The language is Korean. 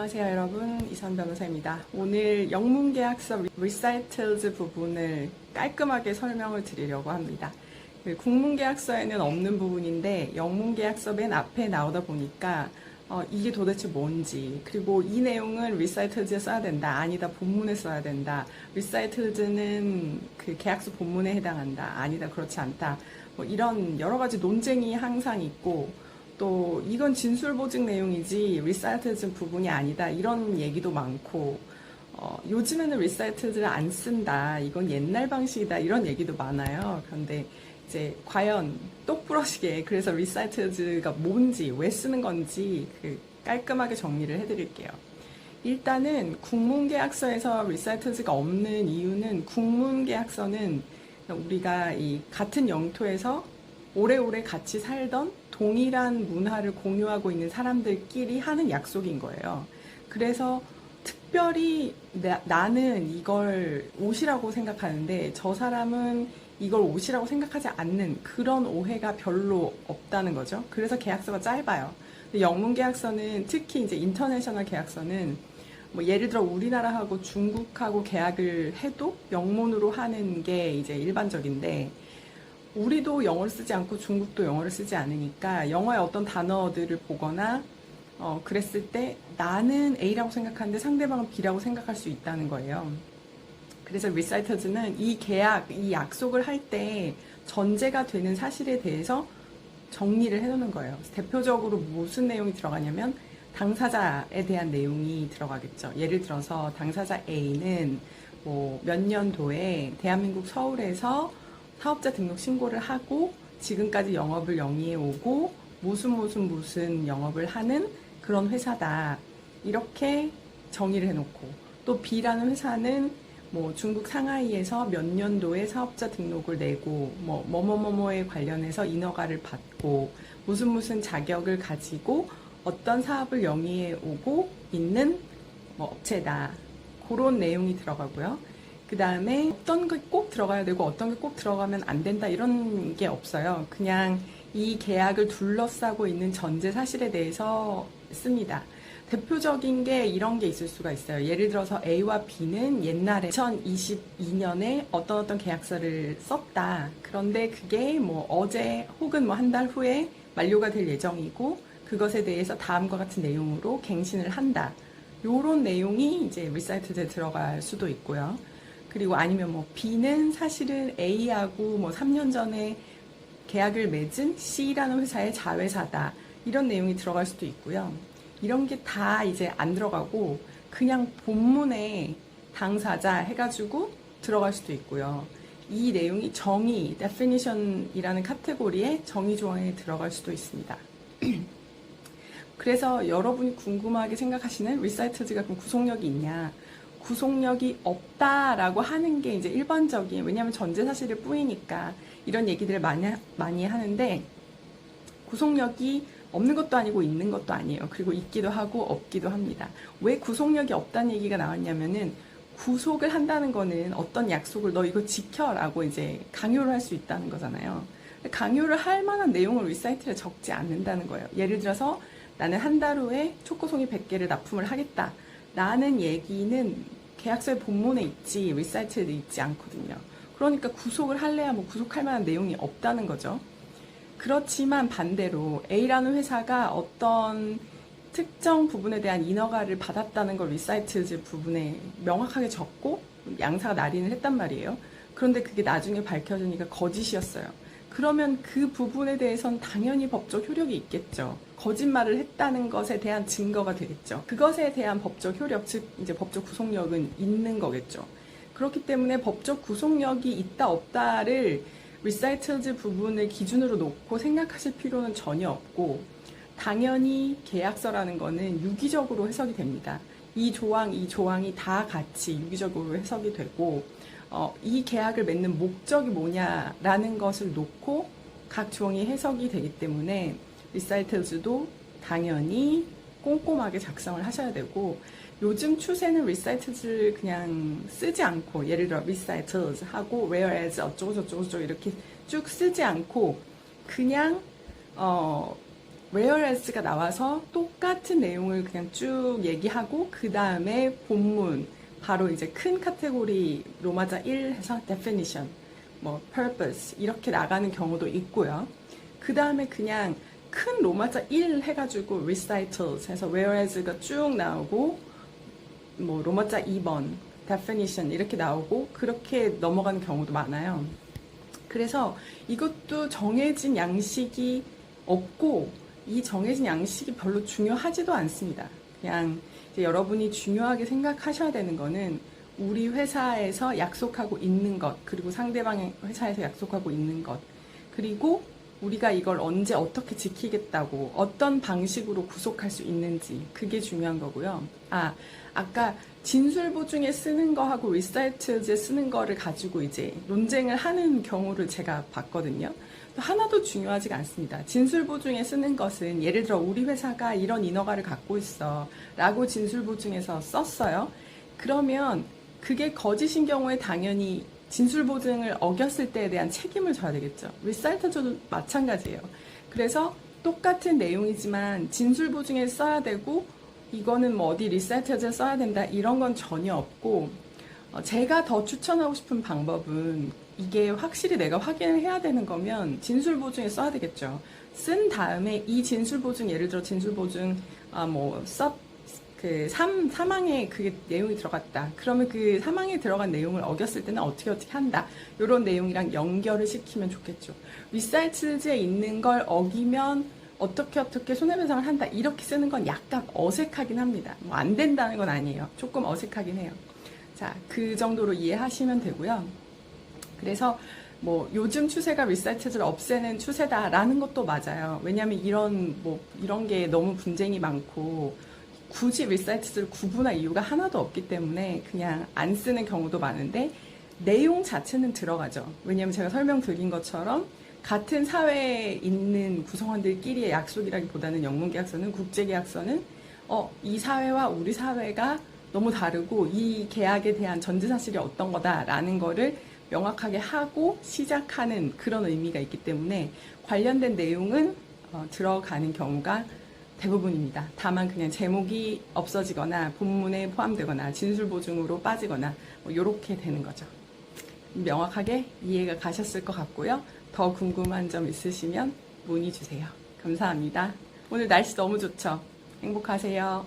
안녕하세요 여러분, 이선 변호사입니다. 오늘 영문계약서 recitals 부분을 깔끔하게 설명을 드리려고 합니다. 국문계약서에는 없는 부분인데 영문계약서 맨 앞에 나오다 보니까 이게 도대체 뭔지, 그리고 이 내용은 recitals에 써야 된다, 아니다 본문에 써야 된다, recitals는 그 계약서 본문에 해당한다, 아니다 그렇지 않다, 뭐 이런 여러 가지 논쟁이 항상 있고, 또 이건 진술보증 내용이지 리사이틀즈 부분이 아니다 이런 얘기도 많고, 요즘에는 리사이틀즈를 안 쓴다, 이건 옛날 방식이다 이런 얘기도 많아요. 그런데 이제 과연 똑부러지게 그래서 리사이틀즈가 뭔지, 왜 쓰는 건지 깔끔하게 정리를 해드릴게요. 일단은 국문계약서에서 리사이틀즈가 없는 이유는, 국문계약서는 우리가 이 같은 영토에서 오래오래 같이 살던 동일한 문화를 공유하고 있는 사람들끼리 하는 약속인 거예요. 그래서 특별히 나는 이걸 옷이라고 생각하는데 저 사람은 이걸 옷이라고 생각하지 않는 그런 오해가 별로 없다는 거죠. 그래서 계약서가 짧아요. 영문 계약서는, 특히 이제 인터내셔널 계약서는 뭐 예를 들어 우리나라하고 중국하고 계약을 해도 영문으로 하는 게 이제 일반적인데, 우리도 영어를 쓰지 않고 중국도 영어를 쓰지 않으니까 영어의 어떤 단어들을 보거나 그랬을 때 나는 A라고 생각하는데 상대방은 B라고 생각할 수 있다는 거예요. 그래서 리사이터즈는 이 계약, 이 약속을 할 때 전제가 되는 사실에 대해서 정리를 해놓는 거예요. 대표적으로 무슨 내용이 들어가냐면 당사자에 대한 내용이 들어가겠죠. 예를 들어서 당사자 A는 뭐 몇 년도에 대한민국 서울에서 사업자 등록 신고를 하고 지금까지 영업을 영위해 오고 무슨 영업을 하는 그런 회사다, 이렇게 정의를 해놓고, 또 B라는 회사는 뭐 중국 상하이에서 몇 년도에 사업자 등록을 내고 뭐뭐뭐뭐에 관련해서 인허가를 받고 무슨 자격을 가지고 어떤 사업을 영위해 오고 있는 뭐 업체다, 그런 내용이 들어가고요. 그 다음에 어떤 게 꼭 들어가야 되고 어떤 게 꼭 들어가면 안 된다 이런 게 없어요. 그냥 이 계약을 둘러싸고 있는 전제 사실에 대해서 씁니다. 대표적인 게 이런 게 있을 수가 있어요. 예를 들어서 A와 B는 옛날에 2022년에 어떤 계약서를 썼다. 그런데 그게 뭐 어제 혹은 뭐 한 달 후에 만료가 될 예정이고, 그것에 대해서 다음과 같은 내용으로 갱신을 한다. 요런 내용이 이제 리사이트에 들어갈 수도 있고요. 그리고 아니면 뭐 B는 사실은 A하고 뭐 3년 전에 계약을 맺은 C라는 회사의 자회사다, 이런 내용이 들어갈 수도 있고요. 이런 게 다 이제 안 들어가고 그냥 본문에 당사자 해가지고 들어갈 수도 있고요. 이 내용이 정의, definition이라는 카테고리에 정의 조항에 들어갈 수도 있습니다. 그래서 여러분이 궁금하게 생각하시는 리사이트즈가 그럼 구속력이 있냐? 구속력이 없다라고 하는 게 이제 일반적인, 왜냐하면 전제 사실을 뿌이니까 이런 얘기들을 많이 하는데, 구속력이 없는 것도 아니고 있는 것도 아니에요. 그리고 있기도 하고 없기도 합니다. 왜 구속력이 없다는 얘기가 나왔냐면은, 구속을 한다는 거는 어떤 약속을 너 이거 지켜라고 이제 강요를 할 수 있다는 거잖아요. 강요를 할 만한 내용을 리사이트에 적지 않는다는 거예요. 예를 들어서 나는 한 달 후에 초코송이 100개를 납품을 하겠다 라는 얘기는 계약서의 본문에 있지 리사이트에 있지 않거든요. 그러니까 구속을 할래야 뭐 구속할 만한 내용이 없다는 거죠. 그렇지만 반대로 A라는 회사가 어떤 특정 부분에 대한 인허가를 받았다는 걸 리사이트 부분에 명확하게 적고 양사가 날인을 했단 말이에요. 그런데 그게 나중에 밝혀지니까 거짓이었어요. 그러면 그 부분에 대해서는 당연히 법적 효력이 있겠죠. 거짓말을 했다는 것에 대한 증거가 되겠죠. 그것에 대한 법적 효력, 즉 이제 법적 구속력은 있는 거겠죠. 그렇기 때문에 법적 구속력이 있다 없다를 리사이틀즈 부분을 기준으로 놓고 생각하실 필요는 전혀 없고, 당연히 계약서라는 거는 유기적으로 해석이 됩니다. 이 조항이 다 같이 유기적으로 해석이 되고, 이 계약을 맺는 목적이 뭐냐라는 것을 놓고 각 조항이 해석이 되기 때문에 리사이틀즈도 당연히 꼼꼼하게 작성을 하셔야 되고, 요즘 추세는 리사이틀즈를 그냥 쓰지 않고, 예를 들어 리사이틀즈 하고 whereas 어쩌고저쩌고 이렇게 쭉 쓰지 않고 그냥 whereas가 나와서 똑같은 내용을 그냥 쭉 얘기하고 그 다음에 본문 바로 이제 큰 카테고리 로마자 1 해서 definition, 뭐 purpose 이렇게 나가는 경우도 있고요. 그 다음에 그냥 큰 로마자 1 해가지고 recitals 해서 whereas가 쭉 나오고 뭐 로마자 2번 definition 이렇게 나오고 그렇게 넘어가는 경우도 많아요. 그래서 이것도 정해진 양식이 없고 이 정해진 양식이 별로 중요하지도 않습니다. 그냥 이제 여러분이 중요하게 생각하셔야 되는 거는 우리 회사에서 약속하고 있는 것, 그리고 상대방의 회사에서 약속하고 있는 것, 그리고 우리가 이걸 언제 어떻게 지키겠다고 어떤 방식으로 구속할 수 있는지 그게 중요한 거고요. 아까 진술보증에 쓰는 거하고 리사이틀즈에 쓰는 거를 가지고 이제 논쟁을 하는 경우를 제가 봤거든요. 하나도 중요하지가 않습니다. 진술보증에 쓰는 것은 예를 들어 우리 회사가 이런 인허가를 갖고 있어 라고 진술보증에서 썼어요. 그러면 그게 거짓인 경우에 당연히 진술보증을 어겼을 때에 대한 책임을 져야 되겠죠. 리사이틀즈도 마찬가지예요. 그래서 똑같은 내용이지만 진술보증에 써야 되고 이거는 뭐 어디 리사이틀즈에 써야 된다 이런 건 전혀 없고, 제가 더 추천하고 싶은 방법은 이게 확실히 내가 확인을 해야 되는 거면 진술보증에 써야 되겠죠. 쓴 다음에 이 진술보증, 예를 들어 진술보증 사망에 그게 내용이 들어갔다. 그러면 그 사망에 들어간 내용을 어겼을 때는 어떻게 한다. 이런 내용이랑 연결을 시키면 좋겠죠. 리사이틀즈에 있는 걸 어기면 어떻게 손해배상을 한다. 이렇게 쓰는 건 약간 어색하긴 합니다. 뭐 안 된다는 건 아니에요. 조금 어색하긴 해요. 자, 그 정도로 이해하시면 되고요. 그래서 뭐 요즘 추세가 리사이틀즈를 없애는 추세다라는 것도 맞아요. 왜냐하면 이런 게 너무 분쟁이 많고 굳이 리사이틀즈를 구분할 이유가 하나도 없기 때문에 그냥 안 쓰는 경우도 많은데 내용 자체는 들어가죠. 왜냐하면 제가 설명드린 것처럼 같은 사회에 있는 구성원들끼리의 약속이라기보다는 영문계약서는, 국제계약서는 이 사회와 우리 사회가 너무 다르고 이 계약에 대한 전제사실이 어떤 거다라는 거를 명확하게 하고 시작하는 그런 의미가 있기 때문에 관련된 내용은 들어가는 경우가 대부분입니다. 다만 그냥 제목이 없어지거나 본문에 포함되거나 진술보증으로 빠지거나 뭐 이렇게 되는 거죠. 명확하게 이해가 가셨을 것 같고요. 더 궁금한 점 있으시면 문의 주세요. 감사합니다. 오늘 날씨 너무 좋죠? 행복하세요.